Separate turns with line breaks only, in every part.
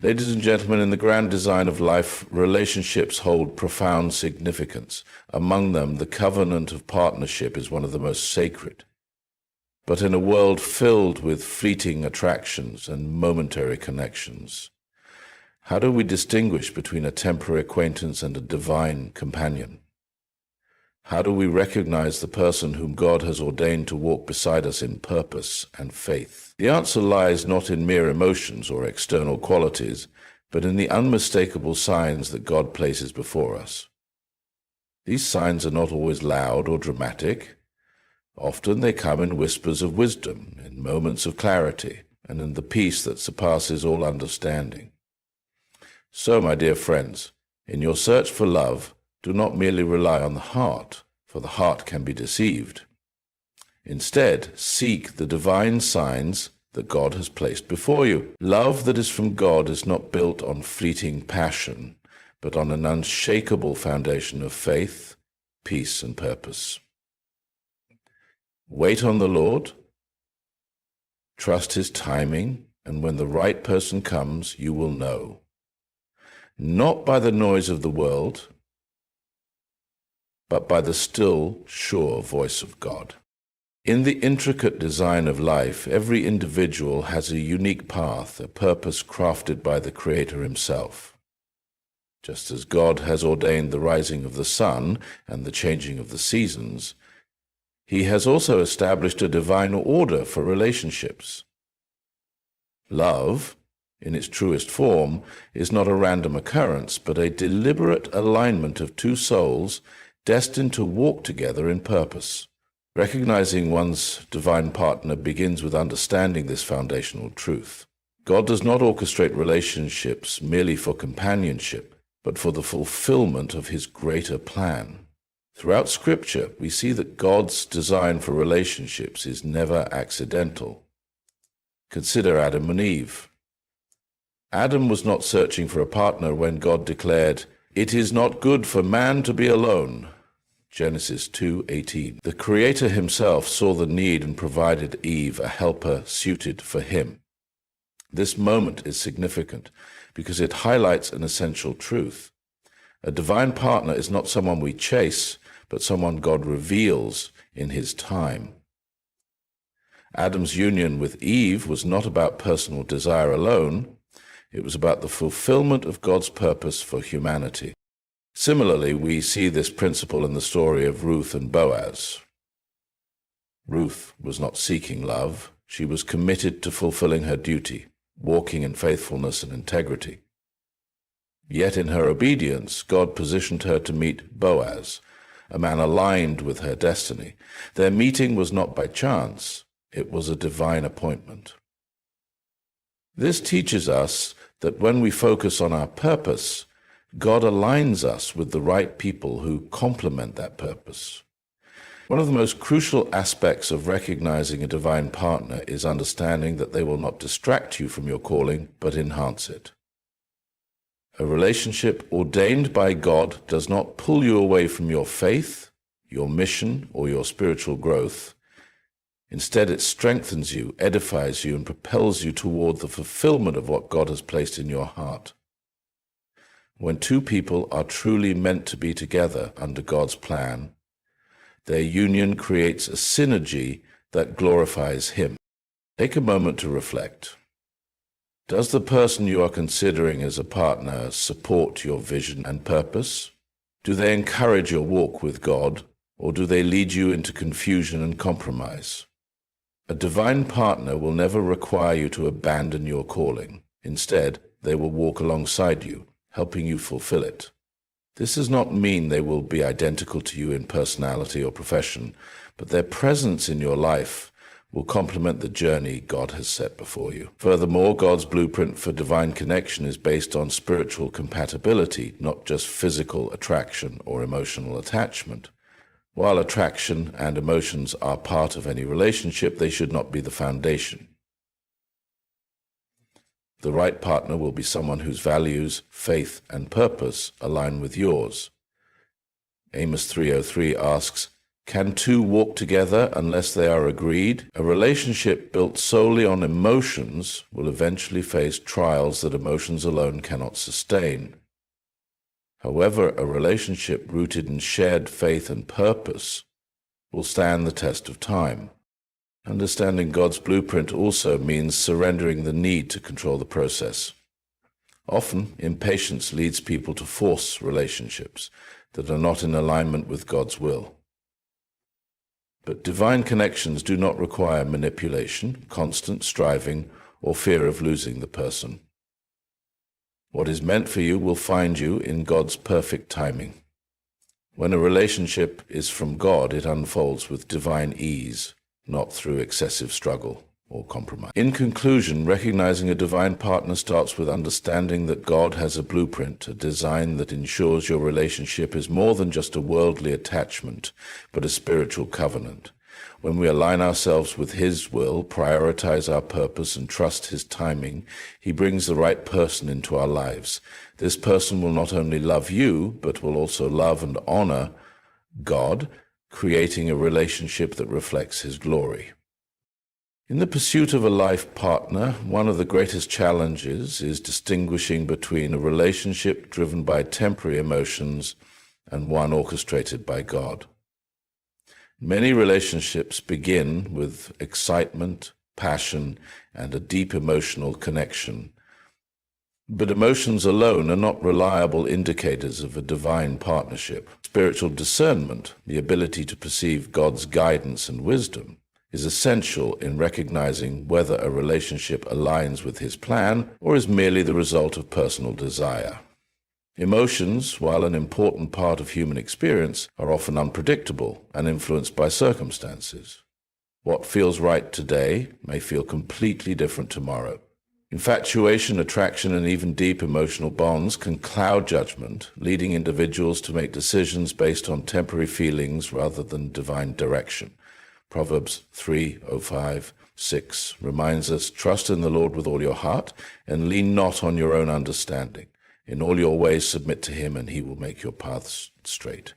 Ladies and gentlemen, in the grand design of life, relationships hold profound significance. Among them, the covenant of partnership is one of the most sacred. But in a world filled with fleeting attractions and momentary connections, how do we distinguish between a temporary acquaintance and a divine companion? How do we recognize the person whom God has ordained to walk beside us in purpose and faith? The answer lies not in mere emotions or external qualities, but in the unmistakable signs that God places before us. These signs are not always loud or dramatic. Often they come in whispers of wisdom, in moments of clarity, and in the peace that surpasses all understanding. So, my dear friends, in your search for love, do not merely rely on the heart, for the heart can be deceived. Instead, seek the divine signs that God has placed before you. Love that is from God is not built on fleeting passion, but on an unshakable foundation of faith, peace, and purpose. Wait on the Lord, trust His timing, and when the right person comes, you will know. Not by the noise of the world, but by the still, sure voice of God. In the intricate design of life, every individual has a unique path, a purpose crafted by the Creator Himself. Just as God has ordained the rising of the sun and the changing of the seasons, He has also established a divine order for relationships. Love, in its truest form, is not a random occurrence, but a deliberate alignment of two souls destined to walk together in purpose. Recognizing one's divine partner begins with understanding this foundational truth. God does not orchestrate relationships merely for companionship, but for the fulfillment of His greater plan. Throughout Scripture, we see that God's design for relationships is never accidental. Consider Adam and Eve. Adam was not searching for a partner when God declared, "It is not good for man to be alone." Genesis 2:18. The Creator Himself saw the need and provided Eve a helper suited for him. This moment is significant because it highlights an essential truth. A divine partner is not someone we chase, but someone God reveals in His time. Adam's union with Eve was not about personal desire alone. It was about the fulfillment of God's purpose for humanity. Similarly, we see this principle in the story of Ruth and Boaz. Ruth was not seeking love. She was committed to fulfilling her duty, walking in faithfulness and integrity. Yet in her obedience, God positioned her to meet Boaz, a man aligned with her destiny. Their meeting was not by chance. It was a divine appointment. This teaches us that when we focus on our purpose, God aligns us with the right people who complement that purpose. One of the most crucial aspects of recognizing a divine partner is understanding that they will not distract you from your calling, but enhance it. A relationship ordained by God does not pull you away from your faith, your mission, or your spiritual growth. Instead, it strengthens you, edifies you, and propels you toward the fulfillment of what God has placed in your heart. When two people are truly meant to be together under God's plan, their union creates a synergy that glorifies Him. Take a moment to reflect. Does the person you are considering as a partner support your vision and purpose? Do they encourage your walk with God, or do they lead you into confusion and compromise? A divine partner will never require you to abandon your calling. Instead, they will walk alongside you, helping you fulfill it. This does not mean they will be identical to you in personality or profession, but their presence in your life will complement the journey God has set before you. Furthermore, God's blueprint for divine connection is based on spiritual compatibility, not just physical attraction or emotional attachment. While attraction and emotions are part of any relationship, they should not be the foundation. The right partner will be someone whose values, faith, and purpose align with yours. Amos 3:03 asks, Can two walk together unless they are agreed? A relationship built solely on emotions will eventually face trials that emotions alone cannot sustain. However, a relationship rooted in shared faith and purpose will stand the test of time. Understanding God's blueprint also means surrendering the need to control the process. Often, impatience leads people to force relationships that are not in alignment with God's will. But divine connections do not require manipulation, constant striving, or fear of losing the person. What is meant for you will find you in God's perfect timing. When a relationship is from God, it unfolds with divine ease, not through excessive struggle or compromise. In conclusion, recognizing a divine partner starts with understanding that God has a blueprint, a design that ensures your relationship is more than just a worldly attachment, but a spiritual covenant. When we align ourselves with His will, prioritize our purpose, and trust His timing, He brings the right person into our lives. This person will not only love you, but will also love and honor God, creating a relationship that reflects His glory. In the pursuit of a life partner, one of the greatest challenges is distinguishing between a relationship driven by temporary emotions and one orchestrated by God. Many relationships begin with excitement, passion, and a deep emotional connection. But emotions alone are not reliable indicators of a divine partnership. Spiritual discernment, the ability to perceive God's guidance and wisdom, is essential in recognizing whether a relationship aligns with His plan or is merely the result of personal desire. Emotions, while an important part of human experience, are often unpredictable and influenced by circumstances. What feels right today may feel completely different tomorrow. Infatuation, attraction, and even deep emotional bonds can cloud judgment, leading individuals to make decisions based on temporary feelings rather than divine direction. Proverbs 3:5-6 reminds us, "Trust in the Lord with all your heart, and lean not on your own understanding. In all your ways submit to Him, and He will make your paths straight."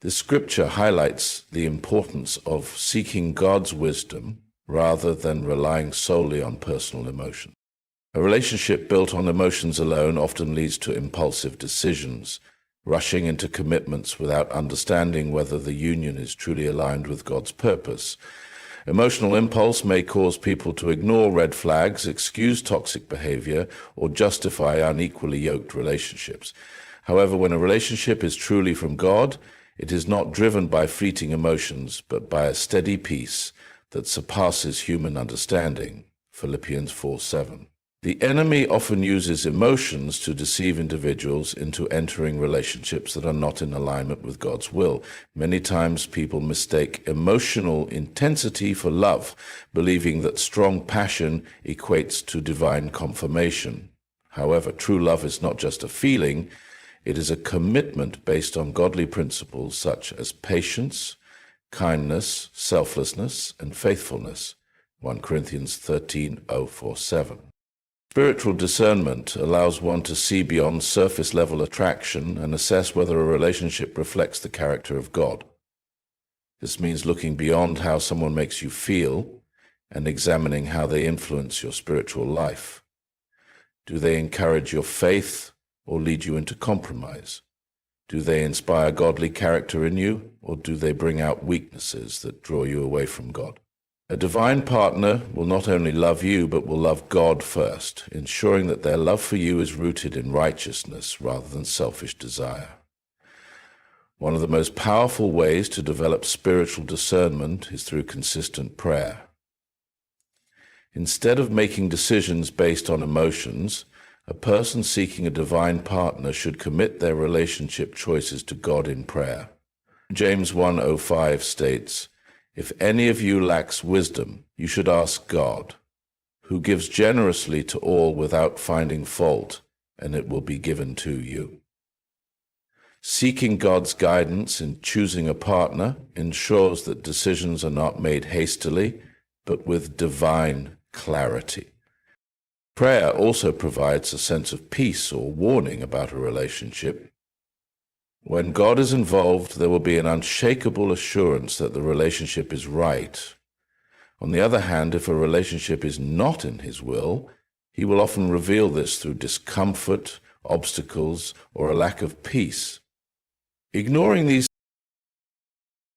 This scripture highlights the importance of seeking God's wisdom rather than relying solely on personal emotion. A relationship built on emotions alone often leads to impulsive decisions, rushing into commitments without understanding whether the union is truly aligned with God's purpose. Emotional impulse may cause people to ignore red flags, excuse toxic behavior, or justify unequally yoked relationships. However, when a relationship is truly from God, it is not driven by fleeting emotions, but by a steady peace that surpasses human understanding. Philippians 4:7. The enemy often uses emotions to deceive individuals into entering relationships that are not in alignment with God's will. Many times people mistake emotional intensity for love, believing that strong passion equates to divine confirmation. However, true love is not just a feeling, it is a commitment based on godly principles such as patience, kindness, selflessness, and faithfulness. 1 Corinthians 13:047. Spiritual discernment allows one to see beyond surface-level attraction and assess whether a relationship reflects the character of God. This means looking beyond how someone makes you feel and examining how they influence your spiritual life. Do they encourage your faith or lead you into compromise? Do they inspire godly character in you, or do they bring out weaknesses that draw you away from God? A divine partner will not only love you, but will love God first, ensuring that their love for you is rooted in righteousness rather than selfish desire. One of the most powerful ways to develop spiritual discernment is through consistent prayer. Instead of making decisions based on emotions, a person seeking a divine partner should commit their relationship choices to God in prayer. James 1:05 states, "If any of you lacks wisdom, you should ask God, who gives generously to all without finding fault, and it will be given to you." Seeking God's guidance in choosing a partner ensures that decisions are not made hastily, but with divine clarity. Prayer also provides a sense of peace or warning about a relationship. When God is involved, there will be an unshakable assurance that the relationship is right. On the other hand, if a relationship is not in his will, he will often reveal this through discomfort, obstacles, or a lack of peace. Ignoring these